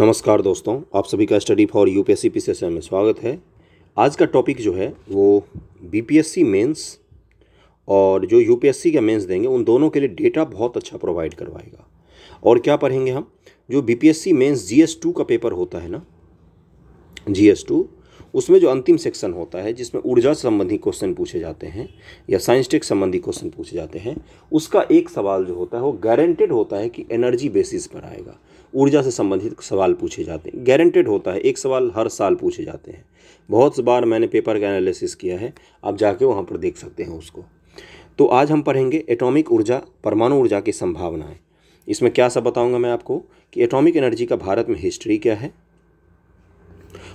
नमस्कार दोस्तों, आप सभी का स्टडी फॉर यूपीएससी पीसीएस में स्वागत है। आज का टॉपिक जो है वो बीपीएससी मेंस और जो यूपीएससी का मेंस देंगे उन दोनों के लिए डेटा बहुत अच्छा प्रोवाइड करवाएगा। और क्या पढ़ेंगे हम? जो बीपीएससी मेंस जीएस 2 का पेपर होता है ना, जीएस 2, उसमें जो अंतिम सेक्शन होता है जिसमें ऊर्जा से संबंधी क्वेश्चन पूछे जाते हैं या साइंस टेक संबंधी क्वेश्चन पूछे जाते हैं, उसका एक सवाल जो होता है वो गारंटेड होता है कि एनर्जी बेसिस पर आएगा। ऊर्जा से संबंधित सवाल पूछे जाते हैं, गारंटेड होता है। एक सवाल हर साल पूछे जाते हैं। बहुत बार मैंने पेपर का एनालिसिस किया है, आप जाके वहाँ पर देख सकते हैं उसको। तो आज हम पढ़ेंगे एटॉमिक ऊर्जा, परमाणु ऊर्जा की संभावनाएँ। इसमें क्या सब बताऊँगा मैं आपको कि एटॉमिक एनर्जी का भारत में हिस्ट्री क्या है।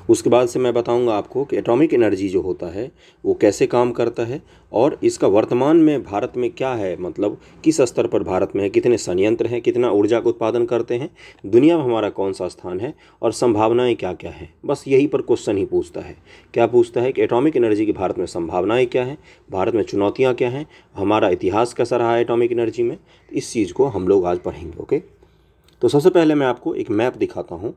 उसके बाद से मैं बताऊंगा आपको कि एटॉमिक एनर्जी जो होता है वो कैसे काम करता है और इसका वर्तमान में भारत में क्या है, मतलब किस स्तर पर भारत में है, कितने संयंत्र हैं, कितना ऊर्जा का उत्पादन करते हैं, दुनिया में हमारा कौन सा स्थान है और संभावनाएं क्या क्या हैं। बस यही पर क्वेश्चन ही पूछता है। क्या पूछता है कि एटॉमिक एनर्जी की भारत में संभावनाएँ क्या हैं, भारत में चुनौतियाँ क्या हैं, हमारा इतिहास कैसा रहा है एटॉमिक एनर्जी में। इस चीज़ को हम लोग आज पढ़ेंगे। ओके, तो सबसे पहले मैं आपको एक मैप दिखाता हूँ।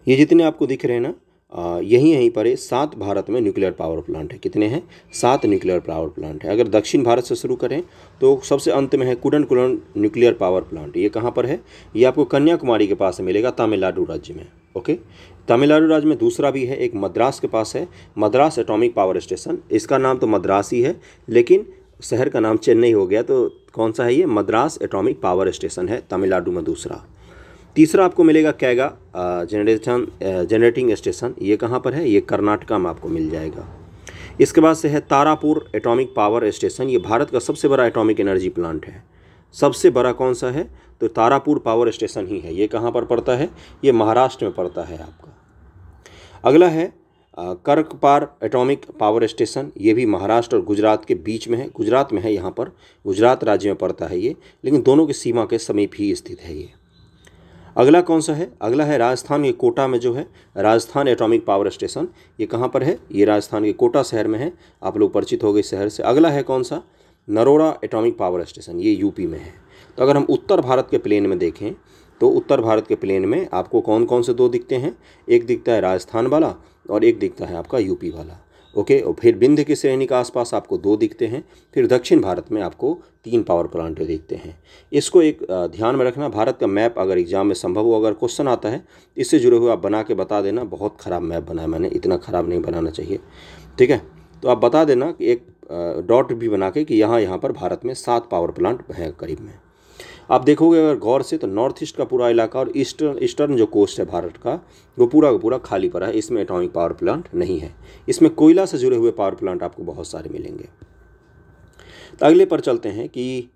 ये जितने आपको दिख रहे हैं ना, यहीं पर 7 भारत में न्यूक्लियर पावर प्लांट है। कितने हैं? 7 न्यूक्लियर पावर प्लांट है। अगर दक्षिण भारत से शुरू करें तो सबसे अंत में है कुडनकुलम न्यूक्लियर पावर प्लांट। ये कहाँ पर है? ये आपको कन्याकुमारी के पास मिलेगा, तमिलनाडु राज्य में। ओके, तमिलनाडु राज्य में दूसरा भी है, एक मद्रास के पास है, मद्रास एटॉमिक पावर स्टेशन। इसका नाम तो मद्रास ही है, लेकिन शहर का नाम चेन्नई हो गया। तो कौन सा है ये? मद्रास एटॉमिक पावर स्टेशन है तमिलनाडु में दूसरा। तीसरा आपको मिलेगा कैगा जनरेटिंग स्टेशन। ये कहाँ पर है? ये कर्नाटका में आपको मिल जाएगा। इसके बाद से है तारापुर एटॉमिक पावर स्टेशन। ये भारत का सबसे बड़ा एटॉमिक एनर्जी प्लांट है। सबसे बड़ा कौन सा है? तो तारापुर पावर स्टेशन ही है। ये कहाँ पर पड़ता है? ये महाराष्ट्र में पड़ता है आपका। अगला है कर्कपार एटॉमिक पावर स्टेशन। ये भी महाराष्ट्र और गुजरात के बीच में है, गुजरात में है। यहाँ पर गुजरात राज्य में पड़ता है ये, लेकिन दोनों की सीमा के समीप ही स्थित है ये। अगला कौन सा है? अगला है राजस्थान के कोटा में जो है राजस्थान एटॉमिक पावर स्टेशन। ये कहाँ पर है? ये राजस्थान के कोटा शहर में है। आप लोग परिचित हो गए शहर से। अगला है कौन सा? Naroda atomic power station. ये यूपी में है। तो अगर हम उत्तर भारत के प्लेन में देखें तो उत्तर भारत के प्लेन में आपको कौन कौन से 2 दिखते हैं? एक दिखता है राजस्थान वाला और एक दिखता है आपका यूपी वाला। ओके, और फिर विंध्य की श्रेणी के आसपास आपको 2 दिखते हैं। फिर दक्षिण भारत में आपको 3 पावर प्लांट दिखते हैं। इसको एक ध्यान में रखना। भारत का मैप अगर एग्जाम में संभव हो, अगर क्वेश्चन आता है इससे जुड़े हुए आप बना के बता देना। बहुत ख़राब मैप बनाया मैंने, इतना ख़राब नहीं बनाना चाहिए, ठीक है। तो आप बता देना कि एक डॉट भी बना के कि यहाँ पर भारत में 7 पावर प्लांट हैं करीब में। आप देखोगे अगर गौर से तो नॉर्थ ईस्ट का पूरा इलाका और ईस्टर्न जो कोस्ट है भारत का, वो पूरा का पूरा खाली पड़ा है। इसमें एटॉमिक पावर प्लांट नहीं है। इसमें कोयला से जुड़े हुए पावर प्लांट आपको बहुत सारे मिलेंगे। तो अगले पर चलते हैं कि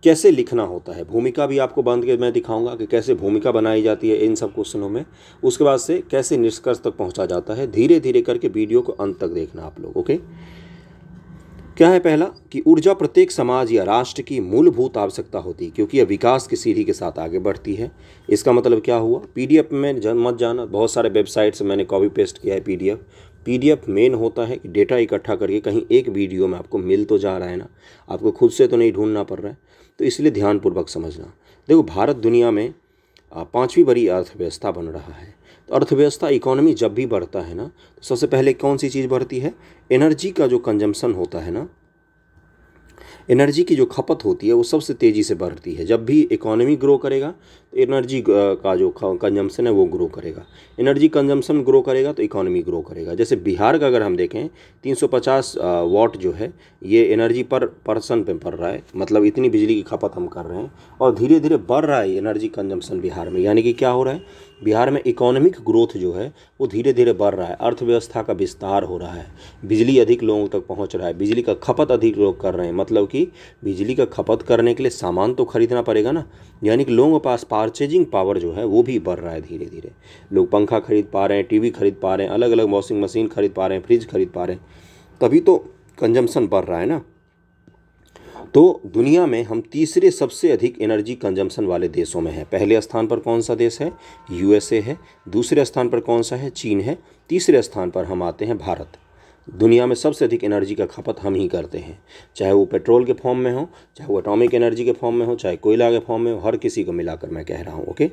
कैसे लिखना होता है। भूमिका भी आपको बांध के मैं दिखाऊंगा कि कैसे भूमिका बनाई जाती है इन सब क्वेश्चनों में। उसके बाद से कैसे निष्कर्ष तक पहुंचा जाता है। धीरे धीरे करके वीडियो को अंत तक देखना आप लोग। ओके, क्या है? पहला कि ऊर्जा प्रत्येक समाज या राष्ट्र की मूलभूत आवश्यकता होती है, क्योंकि यह विकास की सीढ़ी के साथ आगे बढ़ती है। इसका मतलब क्या हुआ? पीडीएफ में मत जाना। बहुत सारे वेबसाइट से मैंने कॉपी पेस्ट किया है पीडीएफ मेन होता है कि डेटा इकट्ठा करके कहीं एक वीडियो में आपको मिल तो जा रहा है ना, आपको खुद से तो नहीं ढूंढना पड़ रहा है। तो इसलिए ध्यानपूर्वक समझना। देखो, भारत दुनिया में 5वीं बड़ी अर्थव्यवस्था बन रहा है। तो अर्थव्यवस्था, इकोनॉमी जब भी बढ़ता है ना, तो सबसे पहले कौन सी चीज़ बढ़ती है? एनर्जी का जो कंजम्पशन होता है ना, एनर्जी की जो खपत होती है वो सबसे तेज़ी से बढ़ती है। जब भी इकोनॉमी ग्रो करेगा तो एनर्जी का जो कंजम्पशन है वो ग्रो करेगा। एनर्जी कंजम्पशन ग्रो करेगा तो इकोनॉमी ग्रो करेगा। जैसे बिहार का अगर हम देखें 350 वाट जो है ये एनर्जी पर पर्सन पे पड़ रहा है, मतलब इतनी बिजली की खपत हम कर रहे हैं और धीरे धीरे बढ़ रहा है एनर्जी कंजम्पशन बिहार में। यानी कि क्या हो रहा है? बिहार में इकोनॉमिक ग्रोथ जो है वो धीरे धीरे बढ़ रहा है, अर्थव्यवस्था का विस्तार हो रहा है, बिजली अधिक लोगों तक पहुंच रहा है, बिजली का खपत अधिक लोग कर रहे हैं। मतलब कि बिजली का खपत करने के लिए सामान तो खरीदना पड़ेगा ना, यानी कि लोगों के पास परचेजिंग पावर जो है वो भी बढ़ रहा है। धीरे धीरे लोग पंखा खरीद पा रहे हैं, टीवी खरीद पा रहे हैं, अलग अलग वॉशिंग मशीन खरीद पा रहे हैं, फ्रिज खरीद पा रहे हैं, तभी तो कंजम्पशन बढ़ रहा है ना। तो दुनिया में हम तीसरे सबसे अधिक एनर्जी कंजम्पशन वाले देशों में हैं। पहले स्थान पर कौन सा देश है? यूएसए है। दूसरे स्थान पर कौन सा है? चीन है। तीसरे स्थान पर हम आते हैं भारत। दुनिया में सबसे अधिक एनर्जी का खपत हम ही करते हैं, चाहे वो पेट्रोल के फॉर्म में हो, चाहे वो एटॉमिक एनर्जी के फॉर्म में हो, चाहे कोयला के फॉर्म में हो, हर किसी को मिलाकर मैं कह रहा हूँ। ओके,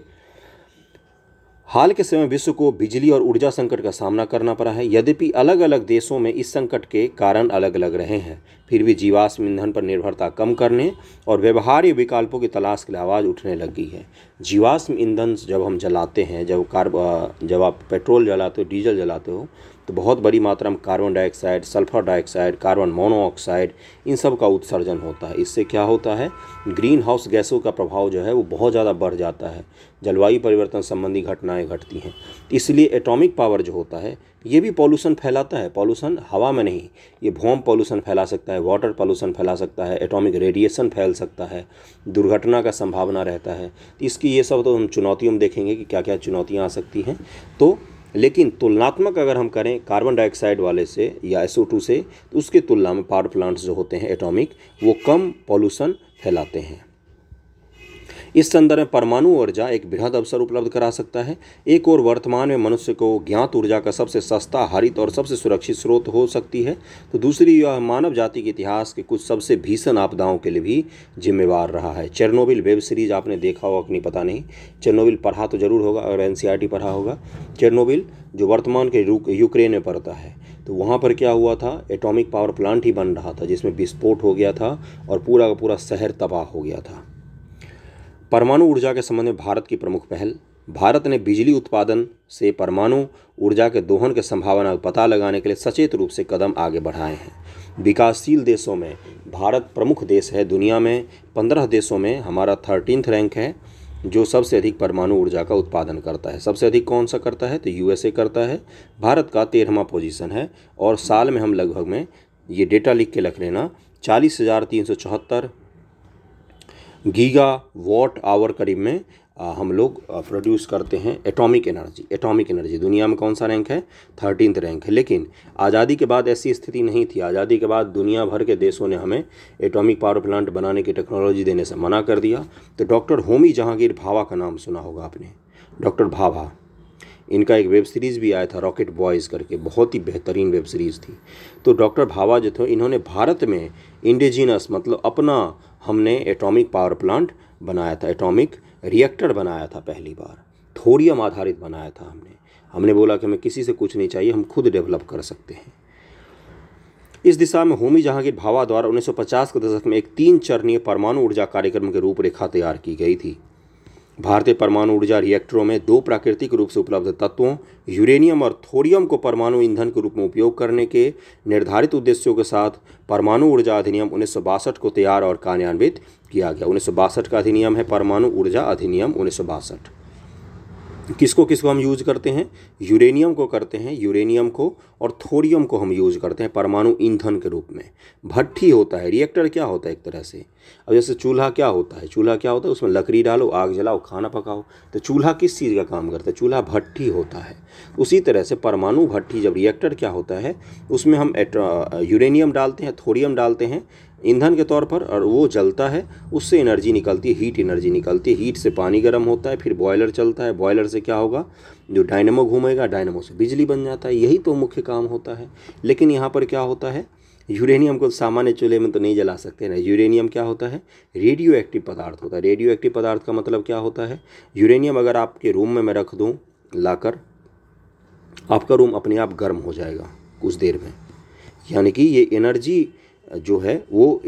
हाल के समय विश्व को बिजली और ऊर्जा संकट का सामना करना पड़ा है। यद्यपि अलग अलग देशों में इस संकट के कारण अलग अलग रहे हैं, फिर भी जीवाश्म ईंधन पर निर्भरता कम करने और व्यवहार्य विकल्पों की तलाश के लिए आवाज़ उठने लगी है। जीवाश्म ईंधन जब हम जलाते हैं, जब आप पेट्रोल जलाते हो, डीजल जलाते हो, तो बहुत बड़ी मात्रा में carbon dioxide, sulphur dioxide, carbon monoxide, इन सब का उत्सर्जन होता है। इससे क्या होता है, ग्रीन हाउस गैसों का प्रभाव जो है वो बहुत ज़्यादा बढ़ जाता है, जलवायु परिवर्तन संबंधी घटनाएं घटती हैं। इसलिए एटॉमिक पावर जो होता है ये भी पॉल्यूशन फैलाता है। पॉल्यूशन हवा में नहीं, ये भूम पॉल्यूशन फैला सकता है, वाटर पॉल्यूशन फैला सकता है, एटॉमिक रेडिएशन फैल सकता है, दुर्घटना का संभावना रहता है। इसकी ये सब तो हम चुनौतियों में देखेंगे कि क्या क्या चुनौतियाँ आ सकती हैं। तो लेकिन तुलनात्मक अगर हम करें कार्बन डाइऑक्साइड वाले से या SO2 से, तो उसकी तुलना में पावर प्लांट्स जो होते हैं एटॉमिक, वो कम पॉल्यूशन फैलाते हैं। इस संदर्भ में परमाणु ऊर्जा एक बृहद अवसर उपलब्ध करा सकता है। एक और वर्तमान में मनुष्य को ज्ञात ऊर्जा का सबसे सस्ता, हरित और सबसे सुरक्षित स्रोत हो सकती है, तो दूसरी यह मानव जाति के इतिहास के कुछ सबसे भीषण आपदाओं के लिए भी जिम्मेवार रहा है। चेरनोबिल वेब सीरीज आपने देखा होगा कि नहीं पता नहीं, चेरनोबिल पढ़ा तो जरूर होगा अगर NCERT पढ़ा होगा। चेरनोबिल जो वर्तमान के यूक्रेन में पड़ता है, तो वहाँ पर क्या हुआ था, एटॉमिक पावर प्लांट ही बन रहा था जिसमें विस्फोट हो गया था और पूरा का पूरा शहर तबाह हो गया था। परमाणु ऊर्जा के संबंध में भारत की प्रमुख पहल। भारत ने बिजली उत्पादन से परमाणु ऊर्जा के दोहन की संभावना का पता लगाने के लिए सचेत रूप से कदम आगे बढ़ाए हैं। विकासशील देशों में भारत प्रमुख देश है। दुनिया में 15 देशों में हमारा 13th रैंक है जो सबसे अधिक परमाणु ऊर्जा का उत्पादन करता है। सबसे अधिक कौन सा करता है, तो USA करता है। भारत का 13वां पोजीशन है और साल में हम लगभग में, ये डेटा लिख के रख लेना, 40,374 गीगा वाट आवर करीब में हम लोग प्रोड्यूस करते हैं एटॉमिक एनर्जी। दुनिया में कौन सा रैंक है, 13th रैंक है। लेकिन आज़ादी के बाद ऐसी स्थिति नहीं थी। आज़ादी के बाद दुनिया भर के देशों ने हमें एटॉमिक पावर प्लांट बनाने की टेक्नोलॉजी देने से मना कर दिया। तो डॉक्टर होमी जहांगीर भाभा का नाम सुना होगा आपने, डॉक्टर भाभा, इनका एक वेब सीरीज़ भी आया था रॉकेट बॉयज़ करके, बहुत ही बेहतरीन वेब सीरीज़ थी। तो डॉक्टर भाभा जो थे, इन्होंने भारत में इंडिजिनस मतलब अपना हमने एटॉमिक पावर प्लांट बनाया था, एटॉमिक रिएक्टर बनाया था, पहली बार थोरियम आधारित बनाया था हमने बोला कि हमें किसी से कुछ नहीं चाहिए, हम खुद डेवलप कर सकते हैं। इस दिशा में होमी जहांगीर भाभा द्वारा 1950 के दशक में एक 3 चरणीय परमाणु ऊर्जा कार्यक्रम की रूपरेखा तैयार की गई थी। भारतीय परमाणु ऊर्जा रिएक्टरों में 2 प्राकृतिक रूप से उपलब्ध तत्वों यूरेनियम और थोरियम को परमाणु ईंधन के रूप में उपयोग करने के निर्धारित उद्देश्यों के साथ परमाणु ऊर्जा अधिनियम 1962 को तैयार और कार्यान्वित किया गया। 1962 का अधिनियम है परमाणु ऊर्जा अधिनियम 1962। किसको किसको हम यूज करते हैं, यूरेनियम को करते हैं, यूरेनियम को, और थोरियम को हम यूज करते हैं परमाणु ईंधन के रूप में। भट्ठी होता है, रिएक्टर क्या होता है एक तरह से। अब जैसे चूल्हा क्या होता है, उसमें लकड़ी डालो, आग जलाओ, खाना पकाओ। तो चूल्हा किस चीज़ का काम करता है, चूल्हा भट्ठी होता है। उसी तरह से परमाणु भट्ठी जब रिएक्टर क्या होता है, उसमें हम यूरेनियम डालते हैं, थोरियम डालते हैं ईंधन के तौर पर, और वो जलता है, उससे एनर्जी निकलती है, हीट एनर्जी निकलती है। हीट से पानी गर्म होता है, फिर बॉयलर चलता है, बॉयलर से क्या होगा, जो डायनेमो घूमेगा, डायनेमो से बिजली बन जाता है। यही तो मुख्य काम होता है। लेकिन यहाँ पर क्या होता है, यूरेनियम को सामान्य चूल्हे में तो नहीं जला सकते ना। यूरेनियम क्या होता है, रेडियो एक्टिव पदार्थ होता है। रेडियो एक्टिव पदार्थ का मतलब क्या होता है, यूरेनियम अगर आपके रूम में मैं रख दूँ लाकर, आपका रूम अपने आप गर्म हो जाएगा कुछ देर में। यानी कि ये एनर्जी जो है वो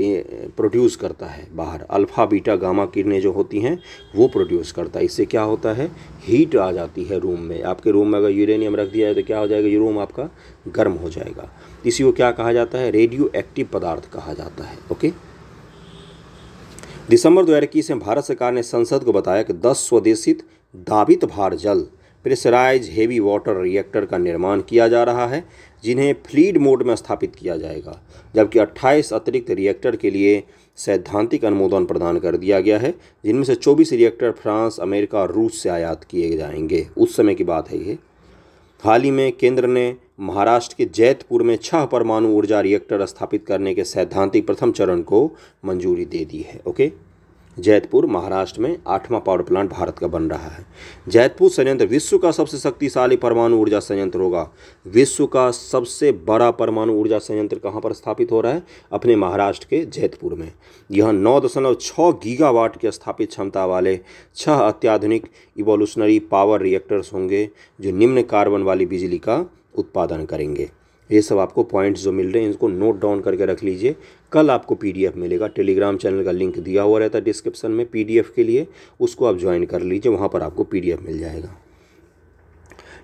प्रोड्यूस करता है बाहर, अल्फ़ा बीटा गामा किरणें जो होती हैं वो प्रोड्यूस करता है। इससे क्या होता है, हीट आ जाती है रूम में। आपके रूम में अगर यूरेनियम रख दिया है तो क्या हो जाएगा, ये रूम आपका गर्म हो जाएगा। इसी को क्या कहा जाता है, रेडियो एक्टिव पदार्थ कहा जाता है। ओके। दिसंबर 2021 में भारत सरकार ने संसद को बताया कि 10 स्वदेशित दाबित भार जल प्रेशराइज हेवी वाटर रिएक्टर का निर्माण किया जा रहा है, जिन्हें फ्लीड मोड में स्थापित किया जाएगा। जबकि 28 अतिरिक्त रिएक्टर के लिए सैद्धांतिक अनुमोदन प्रदान कर दिया गया है, जिनमें से 24 रिएक्टर फ्रांस, अमेरिका और रूस से आयात किए जाएंगे। उस समय की बात है ये। हाल ही में केंद्र ने महाराष्ट्र के जैतपुर में 6 परमाणु ऊर्जा रिएक्टर स्थापित करने के सैद्धांतिक प्रथम चरण को मंजूरी दे दी है। ओके। जैतपुर महाराष्ट्र में 8वां पावर प्लांट भारत का बन रहा है। जैतपुर संयंत्र विश्व का सबसे शक्तिशाली परमाणु ऊर्जा संयंत्र होगा। विश्व का सबसे बड़ा परमाणु ऊर्जा संयंत्र कहाँ पर स्थापित हो रहा है? अपने महाराष्ट्र के जैतपुर में। यह 9.6 गीगावाट की स्थापित क्षमता वाले 6 अत्याधुनिक इवोल्यूशनरी पावर रिएक्टर्स होंगे जो निम्न कार्बन वाली बिजली का उत्पादन करेंगे। ये सब आपको पॉइंट्स जो मिल रहे हैं इनको नोट डाउन करके रख लीजिए। कल आपको पीडीएफ मिलेगा, टेलीग्राम चैनल का लिंक दिया हुआ रहता है डिस्क्रिप्शन में पीडीएफ के लिए, उसको आप ज्वाइन कर लीजिए, वहाँ पर आपको पीडीएफ मिल जाएगा।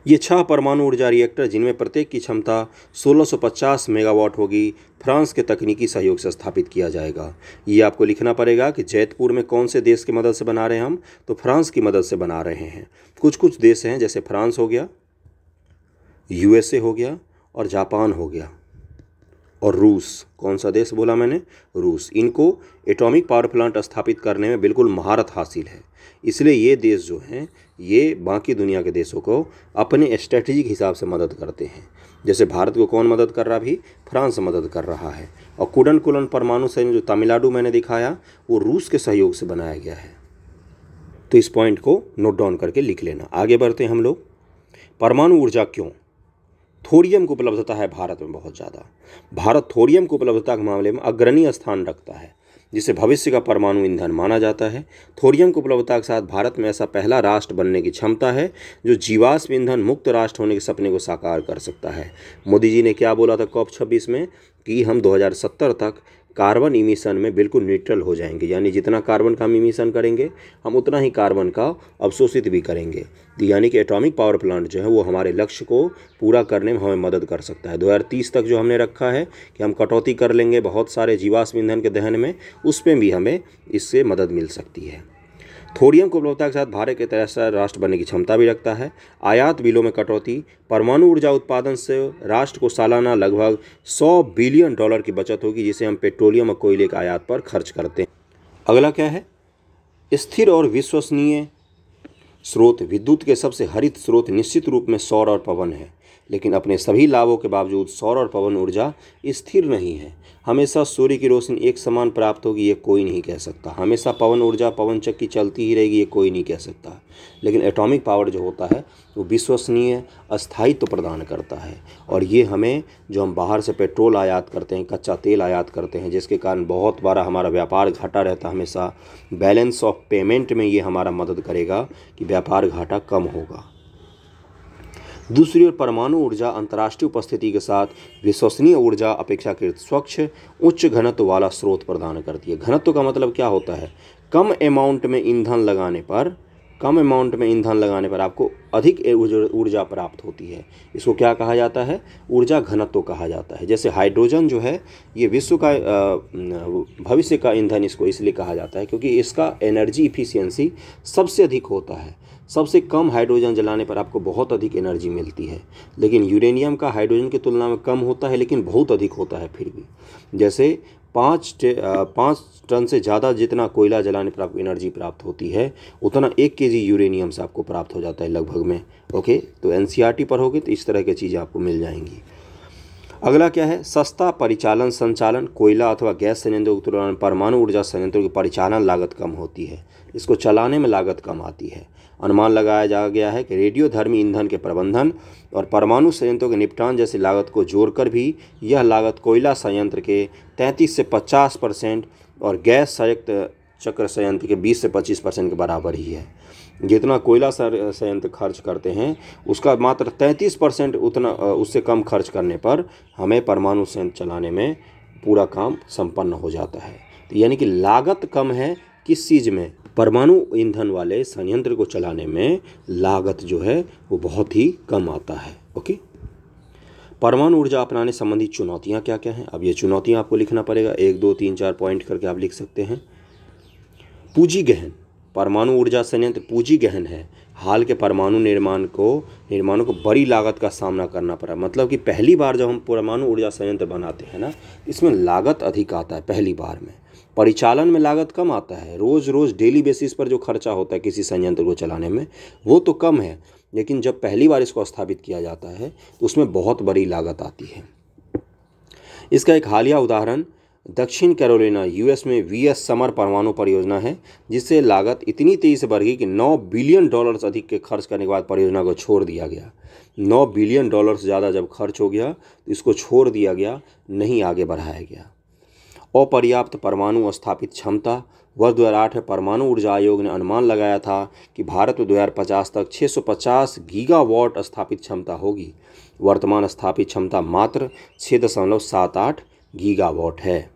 ये 6 परमाणु ऊर्जा रिएक्टर जिनमें प्रत्येक की क्षमता 1650 मेगावाट होगी, फ्रांस के तकनीकी सहयोग से स्थापित किया जाएगा। ये आपको लिखना पड़ेगा कि जैतपुर में कौन से देश की मदद से बना रहे हैं हम, तो फ्रांस की मदद से बना रहे हैं। कुछ देश हैं जैसे फ्रांस हो गया, यूएसए हो गया और जापान हो गया और रूस। कौन सा देश बोला मैंने? रूस। इनको एटॉमिक पावर प्लांट स्थापित करने में बिल्कुल महारत हासिल है, इसलिए ये देश जो हैं ये बाकी दुनिया के देशों को अपने स्ट्रेटजिक हिसाब से मदद करते हैं। जैसे भारत को कौन मदद कर रहा है? भी फ्रांस मदद कर रहा है। और कुडनकुलन परमाणु संयंत्र जो तमिलनाडु मैंने दिखाया वो रूस के सहयोग से बनाया गया है। तो इस पॉइंट को नोट डाउन करके लिख लेना। आगे बढ़ते हैं हम लोग। परमाणु ऊर्जा क्यों? थोरियम की उपलब्धता है भारत में बहुत ज़्यादा। भारत थोरियम की उपलब्धता के मामले में अग्रणी स्थान रखता है, जिसे भविष्य का परमाणु ईंधन माना जाता है। थोरियम की उपलब्धता के साथ भारत में ऐसा पहला राष्ट्र बनने की क्षमता है जो जीवाश्म ईंधन मुक्त राष्ट्र होने के सपने को साकार कर सकता है। मोदी जी ने क्या बोला था COP26 में कि हम 2070 तक कार्बन इमिशन में बिल्कुल न्यूट्रल हो जाएंगे, यानी जितना कार्बन का हम इमिशन करेंगे हम उतना ही कार्बन का अवशोषित भी करेंगे। यानी कि एटॉमिक पावर प्लांट जो है वो हमारे लक्ष्य को पूरा करने में हमें मदद कर सकता है। 2030 तक जो हमने रखा है कि हम कटौती कर लेंगे बहुत सारे जीवाश्म ईंधन के दहन में, उसमें भी हमें इससे मदद मिल सकती है। थोरियम की उपलब्धता के साथ भारत के तरह राष्ट्र बनने की क्षमता भी रखता है। आयात बिलों में कटौती, परमाणु ऊर्जा उत्पादन से राष्ट्र को सालाना लगभग $100 बिलियन की बचत होगी, जिसे हम पेट्रोलियम और कोयले के आयात पर खर्च करते हैं। अगला क्या है? स्थिर और विश्वसनीय स्रोत। विद्युत के सबसे हरित स्रोत निश्चित रूप में सौर और पवन है, लेकिन अपने सभी लाभों के बावजूद सौर और पवन ऊर्जा स्थिर नहीं है। हमेशा सूर्य की रोशनी एक समान प्राप्त होगी ये कोई नहीं कह सकता। हमेशा पवन ऊर्जा पवन चक्की चलती ही रहेगी ये कोई नहीं कह सकता। लेकिन एटॉमिक पावर जो होता है वो विश्वसनीय अस्थायित्व प्रदान करता है। और ये हमें जो हम बाहर से पेट्रोल आयात करते हैं, कच्चा तेल आयात करते हैं, जिसके कारण बहुत बार हमारा व्यापार घाटा रहता है, हमेशा बैलेंस ऑफ पेमेंट में ये हमारा मदद करेगा कि व्यापार घाटा कम होगा। दूसरी ओर परमाणु ऊर्जा अंतर्राष्ट्रीय उपस्थिति के साथ विश्वसनीय ऊर्जा अपेक्षाकृत स्वच्छ उच्च घनत्व वाला स्रोत प्रदान करती है। घनत्व का मतलब क्या होता है? कम अमाउंट में ईंधन लगाने पर आपको अधिक ऊर्जा प्राप्त होती है। इसको क्या कहा जाता है? ऊर्जा घनत्व कहा जाता है। जैसे हाइड्रोजन जो है ये विश्व का भविष्य का ईंधन इसको इसलिए कहा जाता है क्योंकि इसका एनर्जी इफिशियंसी सबसे अधिक होता है। सबसे कम हाइड्रोजन जलाने पर आपको बहुत अधिक एनर्जी मिलती है। लेकिन यूरेनियम का हाइड्रोजन की तुलना में कम होता है, लेकिन बहुत अधिक होता है फिर भी। जैसे 5 टन से ज़्यादा जितना कोयला जलाने पर आपको एनर्जी प्राप्त होती है उतना 1 केजी यूरेनियम से आपको प्राप्त हो जाता है लगभग में। ओके, तो एनसीईआरटी पढ़ोगे तो इस तरह की चीज़ें आपको मिल जाएंगी। अगला क्या है? सस्ता परिचालन संचालन। कोयला अथवा गैस संयंत्रों की तुलना में परमाणु ऊर्जा संयंत्रों की परिचालन लागत कम होती है, इसको चलाने में लागत कम आती है। अनुमान लगाया जा गया है कि रेडियोधर्मी ईंधन के प्रबंधन और परमाणु संयंत्रों के निपटान जैसी लागत को जोड़कर भी यह लागत कोयला संयंत्र के 33 से 50% और गैस संयुक्त चक्र संयंत्र के 20 से 25% के बराबर ही है। जितना कोयला संयंत्र खर्च करते हैं उसका मात्र 33% उतना उससे कम खर्च करने पर हमें परमाणु संयंत्र चलाने में पूरा काम संपन्न हो जाता है। तो यानी कि लागत कम है किस चीज़ में? परमाणु ईंधन वाले संयंत्र को चलाने में लागत जो है वो बहुत ही कम आता है। ओके, परमाणु ऊर्जा अपनाने संबंधी चुनौतियाँ क्या क्या हैं? अब ये चुनौतियाँ आपको लिखना पड़ेगा, 1 2 3 4 पॉइंट करके आप लिख सकते हैं। पूंजी गहन। परमाणु ऊर्जा संयंत्र पूंजी गहन है। हाल के परमाणु निर्माणों को बड़ी लागत का सामना करना पड़ा। मतलब कि पहली बार जब हम परमाणु ऊर्जा संयंत्र बनाते हैं ना, इसमें लागत अधिक आता है पहली बार में। परिचालन में लागत कम आता है, रोज़ डेली बेसिस पर जो खर्चा होता है किसी संयंत्र को चलाने में वो तो कम है, लेकिन जब पहली बार इसको स्थापित किया जाता है तो उसमें बहुत बड़ी लागत आती है। इसका एक हालिया उदाहरण दक्षिण कैरोलिना यूएस में वीएस समर परमाणु परियोजना है, जिससे लागत इतनी तेजी से बढ़ गई कि $9 बिलियन अधिक के खर्च करने के बाद परियोजना को छोड़ दिया गया। $9 बिलियन से ज़्यादा जब खर्च हो गया तो इसको छोड़ दिया गया, नहीं आगे बढ़ाया गया। अपर्याप्त परमाणु स्थापित क्षमता। वर्ष 2008 में परमाणु ऊर्जा आयोग ने अनुमान लगाया था कि भारत में 2050 तक 650 गीगावाट स्थापित क्षमता होगी। वर्तमान स्थापित क्षमता मात्र 6.78 गीगावाट है।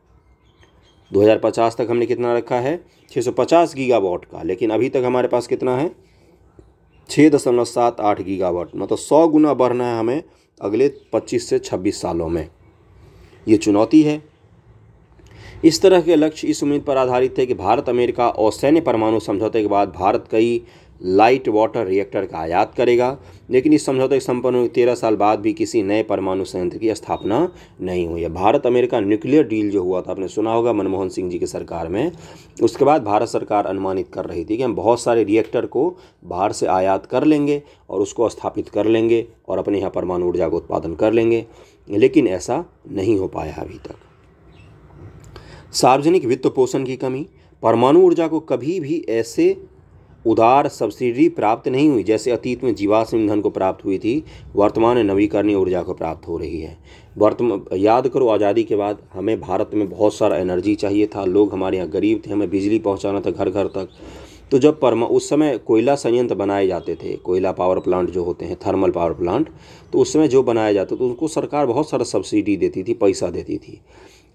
2050 तक हमने कितना रखा है? 650 गीगावाट का, लेकिन अभी तक हमारे पास कितना है? 6.78 गीगावाट। मतलब 100 गुना बढ़ना है हमें अगले 25 से 26 सालों में। ये चुनौती है। इस तरह के लक्ष्य इस उम्मीद पर आधारित थे कि भारत अमेरिका और सैन्य परमाणु समझौते के बाद भारत कई लाइट वाटर रिएक्टर का आयात करेगा, लेकिन इस समझौते के संपन्न हुए 13 साल बाद भी किसी नए परमाणु संयंत्र की स्थापना नहीं हुई है। भारत अमेरिका न्यूक्लियर डील जो हुआ था, आपने सुना होगा मनमोहन सिंह जी की सरकार में, उसके बाद भारत सरकार अनुमानित कर रही थी कि हम बहुत सारे रिएक्टर को बाहर से आयात कर लेंगे और उसको स्थापित कर लेंगे और अपने यहाँ परमाणु ऊर्जा का उत्पादन कर लेंगे, लेकिन ऐसा नहीं हो पाया अभी तक। सार्वजनिक वित्त पोषण की कमी। परमाणु ऊर्जा को कभी भी ऐसे उदार सब्सिडी प्राप्त नहीं हुई जैसे अतीत में जीवाश्म ईंधन को प्राप्त हुई थी, वर्तमान में नवीकरणीय ऊर्जा को प्राप्त हो रही है। याद करो, आज़ादी के बाद हमें भारत में बहुत सारा एनर्जी चाहिए था, लोग हमारे यहाँ गरीब थे, हमें बिजली पहुँचाना था घर घर तक। तो जब उस समय कोयला संयंत्र बनाए जाते थे, कोयला पावर प्लांट जो होते हैं, थर्मल पावर प्लांट, तो उस समय जो बनाए जाते तो उनको सरकार बहुत सारा सब्सिडी देती थी, पैसा देती थी,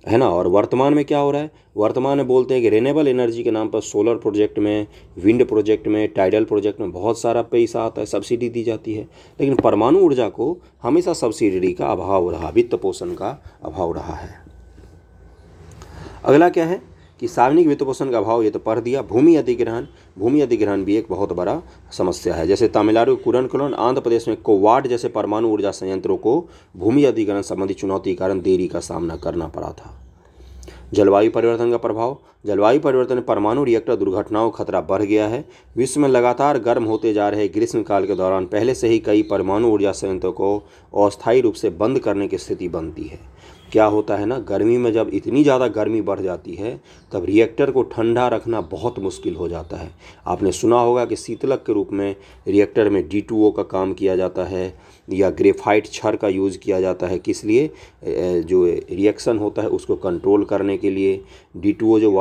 है ना। और वर्तमान में क्या हो रहा है? वर्तमान में बोलते हैं कि रिन्यूएबल एनर्जी के नाम पर सोलर प्रोजेक्ट में, विंड प्रोजेक्ट में, टाइडल प्रोजेक्ट में बहुत सारा पैसा आता है, सब्सिडी दी जाती है, लेकिन परमाणु ऊर्जा को हमेशा सब्सिडी का अभाव रहा, वित्त पोषण का अभाव रहा है। अगला क्या है कि सार्वजनिक वित्त पोषण का अभाव, ये तो पढ़ दिया। भूमि अधिग्रहण। भूमि अधिग्रहण भी एक बहुत बड़ा समस्या है। जैसे तमिलनाडु कुरनकुलम, आंध्र प्रदेश में कोवाड जैसे परमाणु ऊर्जा संयंत्रों को भूमि अधिग्रहण संबंधी चुनौती के कारण देरी का सामना करना पड़ा था। जलवायु परिवर्तन का प्रभाव। जलवायु परिवर्तन में परमाणु रिएक्टर दुर्घटनाओं का खतरा बढ़ गया है। विश्व में लगातार गर्म होते जा रहे ग्रीष्मकाल के दौरान पहले से ही कई परमाणु ऊर्जा संयंत्रों को अस्थायी रूप से बंद करने की स्थिति बनती है। क्या होता है ना, गर्मी में जब इतनी ज़्यादा गर्मी बढ़ जाती है तब रिएक्टर को ठंडा रखना बहुत मुश्किल हो जाता है। आपने सुना होगा कि शीतलक के रूप में रिएक्टर में D2O का काम किया जाता है या ग्रेफाइट छड़ का यूज़ किया जाता है। किस लिए? जो रिएक्शन होता है उसको कंट्रोल करने के लिए। D2O जो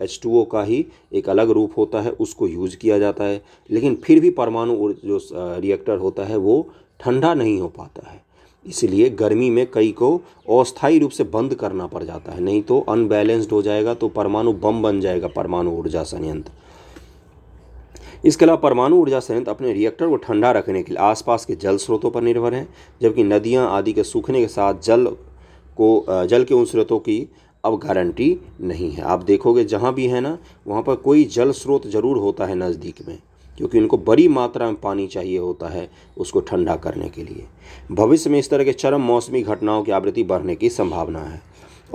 H2O का ही एक अलग रूप होता है, उसको यूज़ किया जाता है, लेकिन फिर भी परमाणु जो रिएक्टर होता है वो ठंडा नहीं हो पाता है। इसलिए गर्मी में कई को अस्थायी रूप से बंद करना पड़ जाता है, नहीं तो अनबैलेंस्ड हो जाएगा तो परमाणु बम बन जाएगा परमाणु ऊर्जा संयंत्र। इसके अलावा परमाणु ऊर्जा संयंत्र अपने रिएक्टर को ठंडा रखने के लिए आसपास के जल स्रोतों पर निर्भर हैं, जबकि नदियां आदि के सूखने के साथ जल के उन स्रोतों की अब गारंटी नहीं है। आप देखोगे जहाँ भी है ना, वहाँ पर कोई जल स्रोत जरूर होता है नज़दीक में, क्योंकि इनको बड़ी मात्रा में पानी चाहिए होता है उसको ठंडा करने के लिए। भविष्य में इस तरह के चरम मौसमी घटनाओं की आवृत्ति बढ़ने की संभावना है।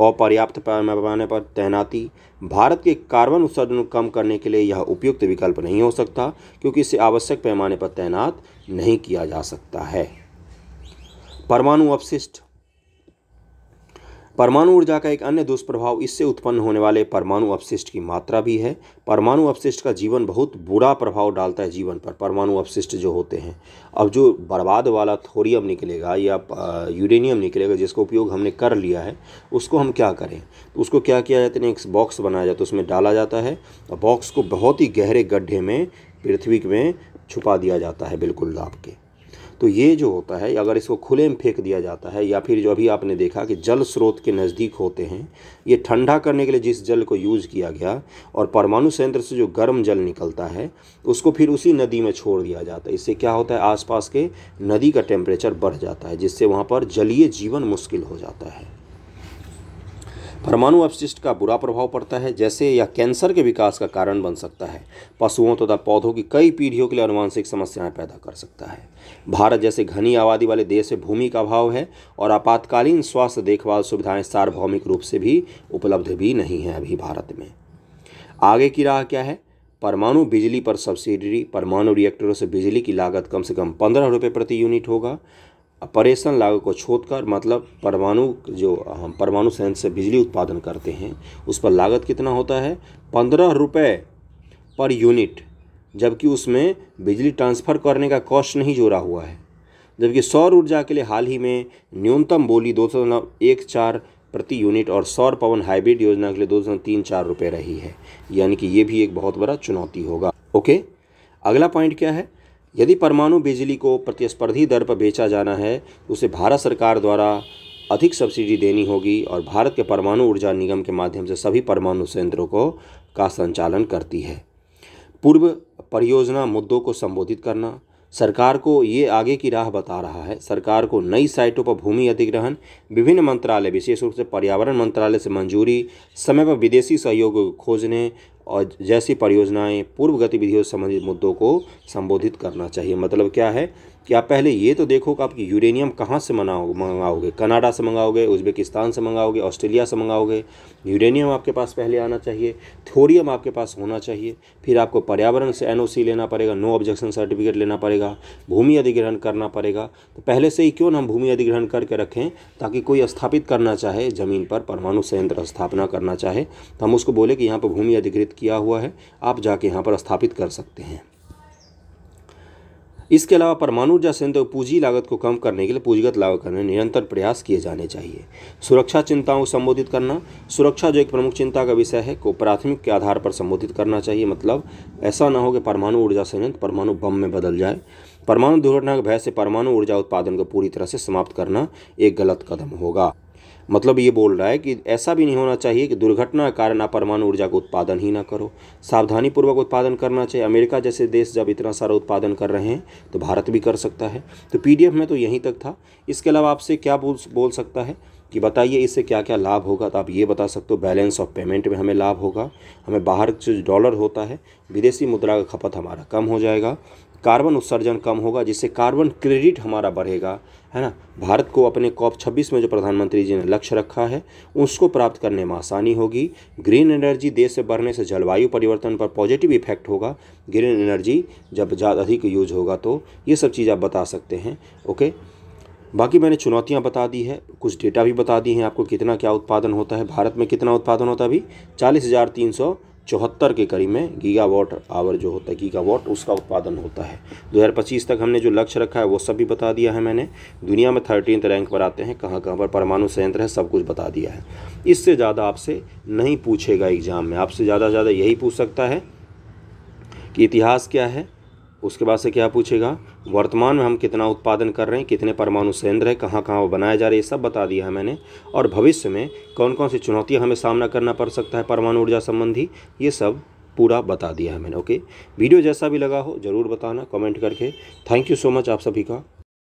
अपर्याप्त पैमाने पर तैनाती। भारत के कार्बन उत्सर्जन को कम करने के लिए यह उपयुक्त विकल्प नहीं हो सकता, क्योंकि इसे आवश्यक पैमाने पर तैनात नहीं किया जा सकता है। परमाणु अपशिष्ट। परमाणु ऊर्जा का एक अन्य दुष्प्रभाव इससे उत्पन्न होने वाले परमाणु अपशिष्ट की मात्रा भी है। परमाणु अपशिष्ट का जीवन बहुत बुरा प्रभाव डालता है जीवन पर। परमाणु अपशिष्ट जो होते हैं, अब जो बर्बाद वाला थोरियम निकलेगा या यूरेनियम निकलेगा जिसका उपयोग हमने कर लिया है, उसको हम क्या करें? तो उसको क्या किया जाता है, एक बॉक्स बनाया जाता है, उसमें डाला जाता है और बॉक्स को बहुत ही गहरे गड्ढे में पृथ्वी में छुपा दिया जाता है, बिल्कुल दाब के। तो ये जो होता है, अगर इसको खुले में फेंक दिया जाता है या फिर जो अभी आपने देखा कि जल स्रोत के नज़दीक होते हैं, ये ठंडा करने के लिए जिस जल को यूज़ किया गया और परमाणु संयंत्र से जो गर्म जल निकलता है उसको फिर उसी नदी में छोड़ दिया जाता है। इससे क्या होता है, आसपास के नदी का टेम्परेचर बढ़ जाता है, जिससे वहाँ पर जलीय जीवन मुश्किल हो जाता है। परमाणु अपशिष्ट का बुरा प्रभाव पड़ता है, जैसे यह कैंसर के विकास का कारण बन सकता है। पशुओं तथा पौधों की कई पीढ़ियों के लिए आनुवंशिक समस्याएं पैदा कर सकता है। भारत जैसे घनी आबादी वाले देश में भूमि का अभाव है और आपातकालीन स्वास्थ्य देखभाल सुविधाएं सार्वभौमिक रूप से भी उपलब्ध भी नहीं है अभी भारत में। आगे की राह क्या है? परमाणु बिजली पर सब्सिडी। परमाणु रिएक्टरों से बिजली की लागत कम से कम 15 रुपये प्रति यूनिट होगा। ऑपरेशन लागत को छोड़कर, मतलब हम परमाणु संयंत्र से बिजली उत्पादन करते हैं उस पर लागत कितना होता है, 15 रुपये पर यूनिट, जबकि उसमें बिजली ट्रांसफ़र करने का कॉस्ट नहीं जोड़ा हुआ है। जबकि सौर ऊर्जा के लिए हाल ही में न्यूनतम बोली 2.14 प्रति यूनिट और सौर पवन हाइब्रिड योजना के लिए 2.34 रुपये रही है, यानी कि ये भी एक बहुत बड़ा चुनौती होगा। ओके, अगला पॉइंट क्या है, यदि परमाणु बिजली को प्रतिस्पर्धी दर पर बेचा जाना है तो उसे भारत सरकार द्वारा अधिक सब्सिडी देनी होगी और भारत के परमाणु ऊर्जा निगम के माध्यम से सभी परमाणु संयंत्रों का संचालन करती है। पूर्व परियोजना मुद्दों को संबोधित करना, सरकार को ये आगे की राह बता रहा है। सरकार को नई साइटों पर भूमि अधिग्रहण, विभिन्न मंत्रालय विशेष रूप से पर्यावरण मंत्रालय से मंजूरी, समय पर विदेशी सहयोग खोजने और जैसी परियोजनाएं, पूर्व गतिविधियों से संबंधित मुद्दों को संबोधित करना चाहिए। मतलब क्या है कि आप पहले ये तो देखो कि आप यूरेनियम कहाँ से मंगाओगे, कनाडा से मंगाओगे, उज़्बेकिस्तान से मंगाओगे, ऑस्ट्रेलिया से मंगाओगे। यूरेनियम आपके पास पहले आना चाहिए, थोरियम आपके पास होना चाहिए, फिर आपको पर्यावरण से NOC लेना पड़ेगा, नो ऑब्जेक्शन सर्टिफिकेट लेना पड़ेगा, भूमि अधिग्रहण करना पड़ेगा। तो पहले से ही क्यों ना हम भूमि अधिग्रहण करके रखें, ताकि कोई स्थापित करना चाहे ज़मीन पर परमाणु संयंत्र स्थापना करना चाहे तो हम उसको बोले कि यहाँ पर भूमि अधिग्रहित किया हुआ है, आप जाके यहाँ पर स्थापित कर सकते हैं। इसके अलावा परमाणु ऊर्जा संयंत्र पूंजी लागत को कम करने के लिए पूंजीगत लागत करने निरंतर प्रयास किए जाने चाहिए। सुरक्षा चिंताओं को संबोधित करना, सुरक्षा जो एक प्रमुख चिंता का विषय है को प्राथमिक के आधार पर संबोधित करना चाहिए। मतलब ऐसा ना हो कि परमाणु ऊर्जा संयंत्र परमाणु बम में बदल जाए। परमाणु दुर्घटना के भय से परमाणु ऊर्जा उत्पादन को पूरी तरह से समाप्त करना एक गलत कदम होगा। मतलब ये बोल रहा है कि ऐसा भी नहीं होना चाहिए कि दुर्घटना के कारण आप परमाणु ऊर्जा का उत्पादन ही ना करो, सावधानीपूर्वक उत्पादन करना चाहिए। अमेरिका जैसे देश जब इतना सारा उत्पादन कर रहे हैं तो भारत भी कर सकता है। तो PDF में तो यहीं तक था। इसके अलावा आपसे क्या बोल सकता है कि बताइए इससे क्या क्या लाभ होगा, तो आप ये बता सकते हो बैलेंस ऑफ पेमेंट में हमें लाभ होगा, हमें बाहर जो डॉलर होता है विदेशी मुद्रा का खपत हमारा कम हो जाएगा, कार्बन उत्सर्जन कम होगा जिससे कार्बन क्रेडिट हमारा बढ़ेगा, है ना। भारत को अपने COP26 में जो प्रधानमंत्री जी ने लक्ष्य रखा है उसको प्राप्त करने में आसानी होगी। ग्रीन एनर्जी देश से बढ़ने से जलवायु परिवर्तन पर पॉजिटिव इफेक्ट होगा। ग्रीन एनर्जी जब ज़्यादा अधिक यूज होगा तो ये सब चीज़ आप बता सकते हैं। ओके, बाकी मैंने चुनौतियाँ बता दी है, कुछ डेटा भी बता दी हैं आपको, कितना क्या उत्पादन होता है, भारत में कितना उत्पादन होता है अभी 40,374 के करीब में गीगावाट आवर जो होता है, गीगावाट उसका उत्पादन होता है। 2025 तक हमने जो लक्ष्य रखा है वो सब भी बता दिया है मैंने। दुनिया में 13th रैंक पर आते हैं, कहाँ कहाँ पर परमाणु संयंत्र है सब कुछ बता दिया है। इससे ज़्यादा आपसे नहीं पूछेगा एग्जाम में, आपसे ज़्यादा यही पूछ सकता है कि इतिहास क्या है, उसके बाद से क्या पूछेगा वर्तमान में हम कितना उत्पादन कर रहे हैं, कितने परमाणु संयंत्र है, कहाँ कहाँ वो बनाए जा रहे हैं, ये सब बता दिया है मैंने। और भविष्य में कौन कौन सी चुनौतियाँ हमें सामना करना पड़ सकता है परमाणु ऊर्जा संबंधी, ये सब पूरा बता दिया है मैंने। ओके, वीडियो जैसा भी लगा हो ज़रूर बताना कमेंट करके। थैंक यू सो मच आप सभी का।